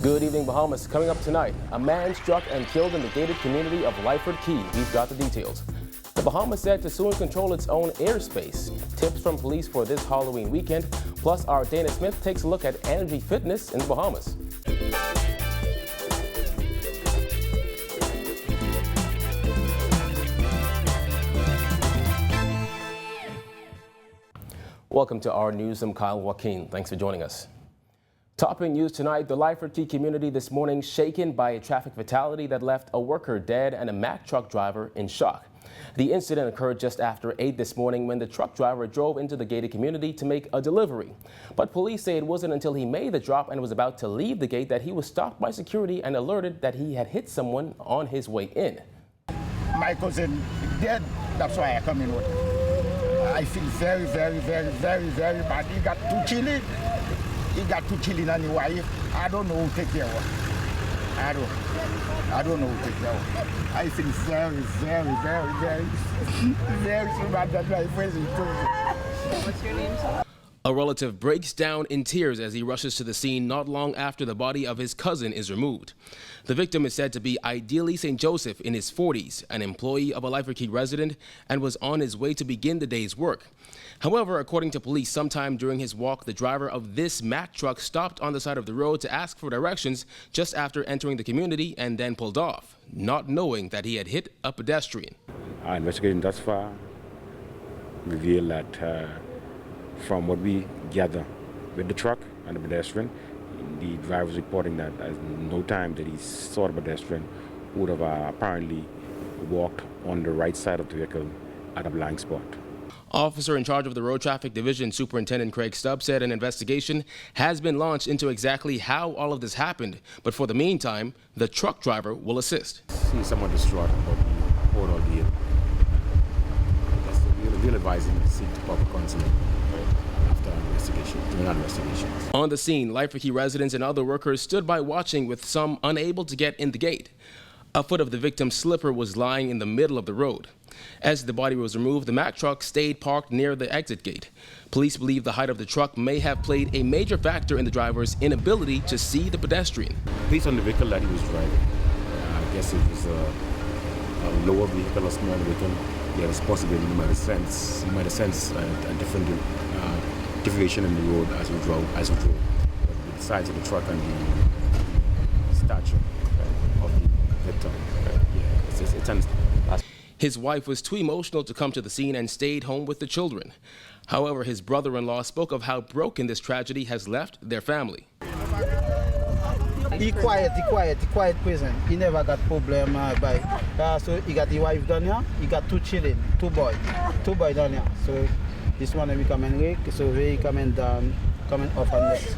Good evening, Bahamas. Coming up tonight, a man struck and killed in the gated community of Lyford Key. We've got the details. The Bahamas said to soon control its own airspace. Tips from police for this Halloween weekend. Plus, our Dana Smith takes a look at energy fitness in the Bahamas. Welcome to our news. I'm Kyle Joaquin. Thanks for joining us. Topping news tonight, the Lyford Key community this morning shaken by a traffic fatality that left a worker dead and a Mack truck driver in shock. The incident occurred just after 8 this morning when the truck driver drove into the gated community to make a delivery. But police say it wasn't until he made the drop and was about to leave the gate that he was stopped by security and alerted that he had hit someone on his way in. My cousin dead, that's why I come in with him. I feel very bad. He got too chilly. He got too chilly on the wife. I don't know who take care of her. I don't know who take care of her. I feel very bad that my friends in prison. What's your name, sir? A relative breaks down in tears as he rushes to the scene not long after the body of his cousin is removed. The victim is said to be Ideally St. Joseph in his 40s, an employee of a Lyford Key resident, and was on his way to begin the day's work. However, according to police, sometime during his walk, the driver of this Mack truck stopped on the side of the road to ask for directions just after entering the community and then pulled off, not knowing that he had hit a pedestrian. Our investigation thus far revealed that from what we gather with the truck and the pedestrian, the driver was reporting that at no time that he saw the pedestrian would have apparently walked on the right side of the vehicle at a blind spot. Officer in charge of the Road Traffic Division, Superintendent Craig Stubbs, said an investigation has been launched into exactly how all of this happened. But for the meantime, the truck driver will assist. He's somewhat distraught about the whole ordeal. We'll advise him to seek proper counseling after an investigation, during an investigation. On the scene, Lyford Key residents and other workers stood by watching, with some unable to get in the gate. A foot of the victim's slipper was lying in the middle of the road. As the body was removed, the Mack truck stayed parked near the exit gate. Police believe the height of the truck may have played a major factor in the driver's inability to see the pedestrian. Based on the vehicle that he was driving, I guess it was a lower vehicle or smaller vehicle. There was possibility he might have sensed a different deviation in the road as we drove. But with the size of the truck and the stature of the victim, it's understandable. His wife was too emotional to come to the scene and stayed home with the children. However, his brother-in-law spoke of how broken this tragedy has left their family. He quiet prison. He never got problem so he got the wife down here. He got two children, two boys down here. So this one we come and wake, so we coming down, coming off and next.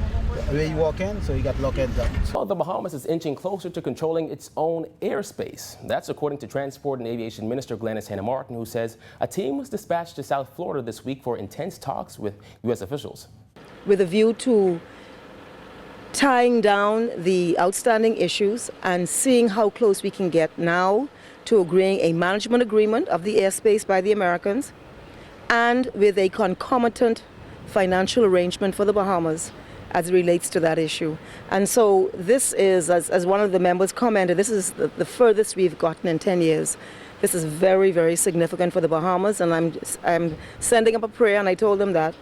Where he walk in, so he got locked down. Well, the Bahamas is inching closer to controlling its own airspace. That's according to Transport and Aviation Minister Glennis Hannah-Martin, who says a team was dispatched to South Florida this week for intense talks with U.S. officials. With a view to tying down the outstanding issues and seeing how close we can get now to agreeing a management agreement of the airspace by the Americans and with a concomitant financial arrangement for the Bahamas as it relates to that issue. And so this is, as one of the members commented, this is the furthest we've gotten in 10 years. This is very significant for the Bahamas, and I'm sending up a prayer, and I told them that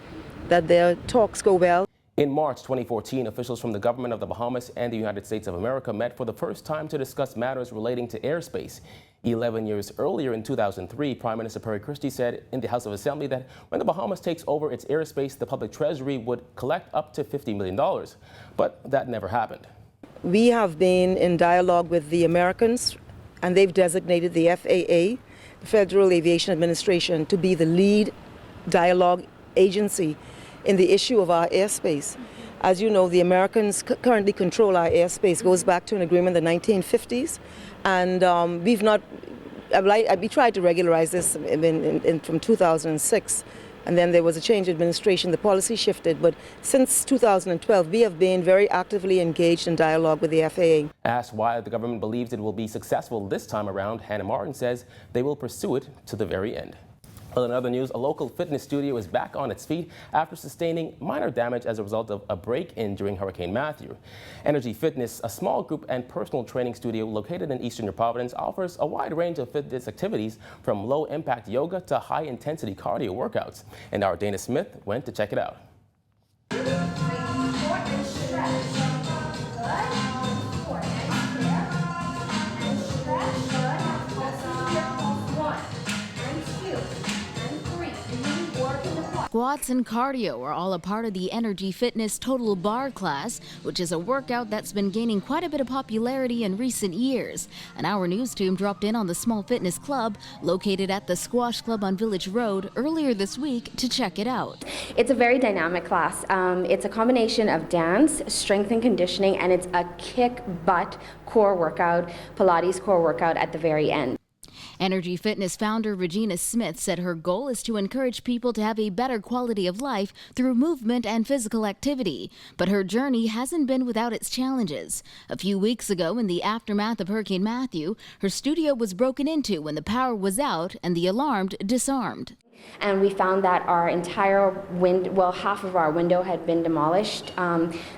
their talks go well. In March 2014, officials from the government of the Bahamas and the United States of America met for the first time to discuss matters relating to airspace. 11 years earlier, in 2003, Prime Minister Perry Christie said in the House of Assembly that when the Bahamas takes over its airspace, the public treasury would collect up to $50 million. But that never happened. We have been in dialogue with the Americans, and they've designated the FAA, the Federal Aviation Administration, to be the lead dialogue agency in the issue of our airspace. As you know, the Americans currently control our airspace. It goes back to an agreement in the 1950s, and we tried to regularize this from 2006, and then there was a change in administration. The policy shifted, but since 2012, we have been very actively engaged in dialogue with the FAA. Asked why the government believes it will be successful this time around, Hannah-Martin says they will pursue it to the very end. Well, in other news, a local fitness studio is back on its feet after sustaining minor damage as a result of a break-in during Hurricane Matthew. Energy Fitness, a small group and personal training studio located in eastern New Providence, offers a wide range of fitness activities from low-impact yoga to high-intensity cardio workouts. And our Dana Smith went to check it out. Squats and cardio are all a part of the Energy Fitness Total Bar class, which is a workout that's been gaining quite a bit of popularity in recent years. And our news team dropped in on the small fitness club located at the Squash Club on Village Road earlier this week to check it out. It's a very dynamic class. It's a combination of dance, strength and conditioning, and it's a kick butt core workout, Pilates core workout at the very end. Energy Fitness founder Regina Smith said her goal is to encourage people to have a better quality of life through movement and physical activity. But her journey hasn't been without its challenges. A few weeks ago, in the aftermath of Hurricane Matthew, her studio was broken into when the power was out and the alarmed disarmed. And we found that our entire half of our window had been demolished.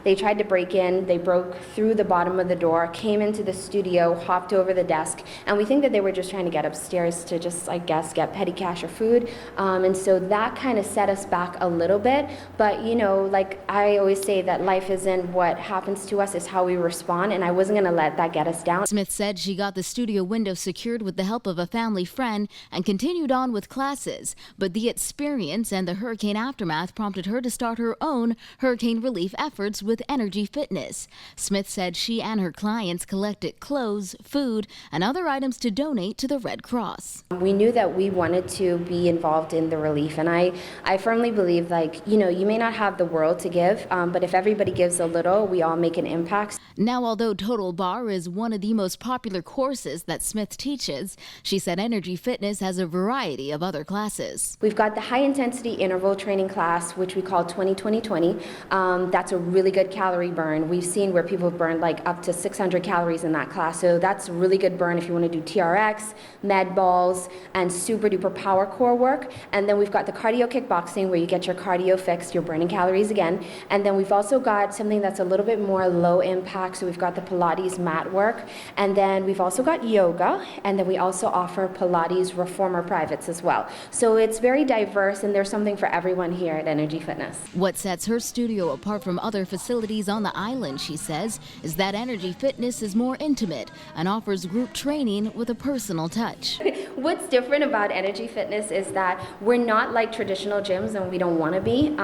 They tried to break in, they broke through the bottom of the door, came into the studio, hopped over the desk, and we think that they were just trying to get upstairs to just, I guess, get petty cash or food. And so that kind of set us back a little bit. But, you know, like I always say that life isn't what happens to us, it's how we respond, and I wasn't going to let that get us down. Smith said she got the studio window secured with the help of a family friend and continued on with classes. But the experience and the hurricane aftermath prompted her to start her own hurricane relief efforts with Energy Fitness. Smith said she and her clients collected clothes, food, and other items to donate to the Red Cross. We knew that we wanted to be involved in the relief, and I firmly believe, like, you know, you may not have the world to give, but if everybody gives a little, we all make an impact. Now, although Total Bar is one of the most popular courses that Smith teaches, she said Energy Fitness has a variety of other classes. We've got the high-intensity interval training class, which we call 20-20-20. That's a really good calorie burn. We've seen where people have burned like up to 600 calories in that class, so that's a really good burn if you want to do TRX, med balls, and super-duper power core work. And then we've got the cardio kickboxing, where you get your cardio fixed, you're burning calories again. And then we've also got something that's a little bit more low impact, so we've got the Pilates mat work. And then we've also got yoga, and then we also offer Pilates reformer privates as well. So it's very diverse, and there's something for everyone here at Energy Fitness. What sets her studio apart from other facilities on the island, she says, is that Energy Fitness is more intimate and offers group training with a personal touch. What's different about Energy Fitness is that we're not like traditional gyms, and we don't want to be.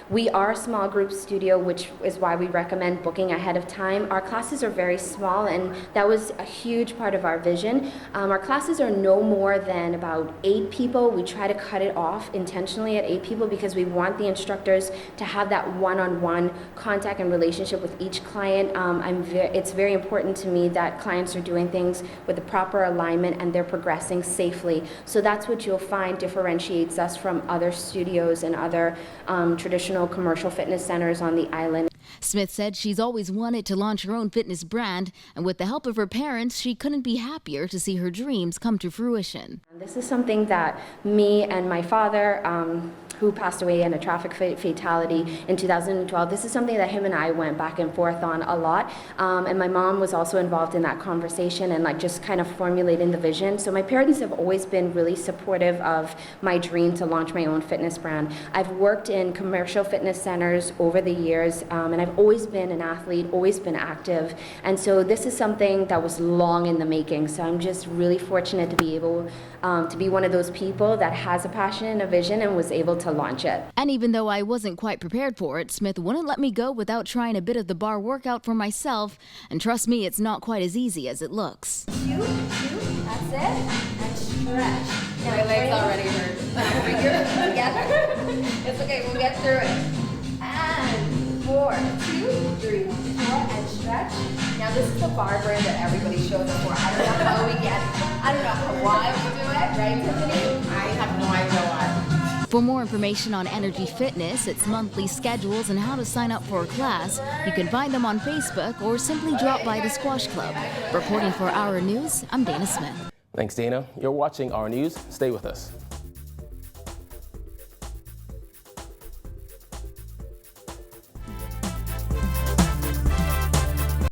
We are a small group studio, which is why we recommend booking ahead of time. Our classes are very small, and that was a huge part of our vision. Our classes are no more than about 8 people. We try to cut it off intentionally at 8 people because we want the instructors to have that one-on-one contact and relationship with each client. It's very important to me that clients are doing things with the proper alignment and they're progressing safely. So that's what you'll find differentiates us from other studios and other traditional commercial fitness centers on the island. Smith said she's always wanted to launch her own fitness brand, and with the help of her parents, she couldn't be happier to see her dreams come to fruition. This is something that me and my father, who passed away in a traffic fatality in 2012, this is something that him and I went back and forth on a lot. And my mom was also involved in that conversation and like just kind of formulating the vision. So my parents have always been really supportive of my dream to launch my own fitness brand. I've worked in commercial fitness centers over the years, and I've always been an athlete, always been active. And so this is something that was long in the making. So I'm just really fortunate to be able to be one of those people that has a passion and a vision and was able to launch it. And even though I wasn't quite prepared for it, Smith wouldn't let me go without trying a bit of the bar workout for myself. And trust me, it's not quite as easy as it looks. 2, that's it, and stretch. My legs already hurt. Bring your feet together. It's okay, we'll get through it. And 4, 2, 3, 4, and stretch. Now this is the bar brand that everybody shows up for. I don't know how we get, I don't know why we do it, right, Tiffany? I have no idea why. For more information on Energy Fitness, its monthly schedules, and how to sign up for a class, you can find them on Facebook or simply drop by the Squash Club. Reporting for Our News, I'm Dana Smith. Thanks, Dana. You're watching Our News. Stay with us.